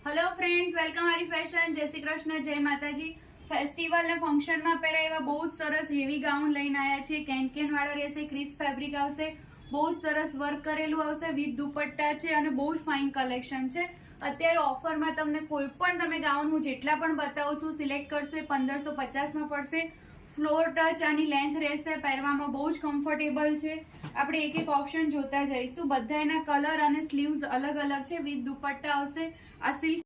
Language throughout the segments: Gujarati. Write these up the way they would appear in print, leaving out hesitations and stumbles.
हेलो फ्रेंड्स, वेलकम हमारी फैशन। जय श्री कृष्ण, जय माताजी। फेस्टिवल ने फंक्शन में પહેરાય એવા બહુ જ સરસ હેવી ગાઉન લઈને આવ્યા છે। કેન વાળા રહેશે, ક્રિસ્પ ફેબ્રિક આવશે, બહુ જ સરસ વર્ક કરેલું આવશે, વિથ દુપટ્ટા છે અને બહુ જ ફાઇન કલેક્શન છે। અત્યારે ઓફરમાં તમને કોઈ પણ તમે ગાઉન હું જેટલા પણ બતાવું છું સિલેક્ટ કરશો એ 1550 માં પડશે। ફ્લોર ટચ આની લેન્થ રહેશે, પહેરવામાં બહુ જ કમ્ફર્ટેબલ છે। આપણે એક એક ઓપ્શન જોતા જઈશું। બધાના કલર અને સ્લીવ્સ અલગ અલગ છે, વિથ દુપટ્ટા આવશે। આ સિલ્ક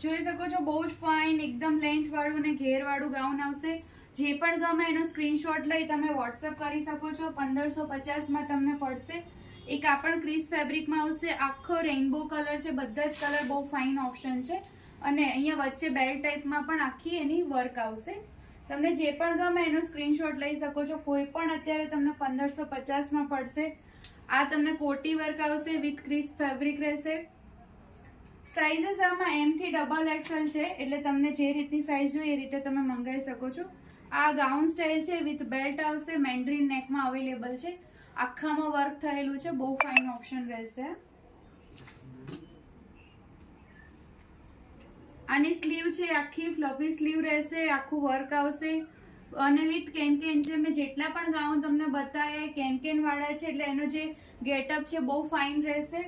જોઈ શકો છો, બહુ જ ફાઇન એકદમ લેન્થ વાળું ને ઘેર વાળું ગાઉન આવશે। જે પણ ગમે એનો સ્ક્રીનશોટ લઈ તમે વોટ્સઅપ કરી શકો છો। 1550 માં તમને પડશે। એક આ પણ ક્રીસ ફેબ્રિકમાં આવશે, આખો રેઇનબો કલર છે, બધા જ કલર બહુ ફાઇન ઓપ્શન છે। અને અહીંયા વચ્ચે બેલ્ટ ટાઈપમાં પણ આખી એની વર્ક આવશે। તમને જે પણ ગમે એનો સ્ક્રીનશોટ લઈ શકો છો। કોઈ પણ અત્યારે તમને 1550 માં પડશે। આ તમને કોટી વર્ક આવશે, વિથ ક્રીસ ફેબ્રિક રહેશે। સાઇઝીસ આમાં M થી XXL છે, એટલે તમને જે રીતની સાઇઝ જોઈએ એ રીતે તમે મંગાવી શકો છો। આ ગાઉન સ્ટાઇલ છે, વિથ બેલ્ટ આવશે, મેન્ડ્રીન નેકમાં અવેલેબલ છે। આખામાં વર્ક થયેલું છે, બહુ ફાઇન ઓપ્શન રહેશે। આની સ્લીવ છે, આખી ફ્લફી સ્લીવ રહેશે, આખું વર્ક આવશે અને વિથ કેન છે। મેં જેટલા પણ ગાઉન તમને બતાવ્યા કેન વાળા છે, એટલે એનો જે ગેટઅપ છે બહુ ફાઇન રહેશે।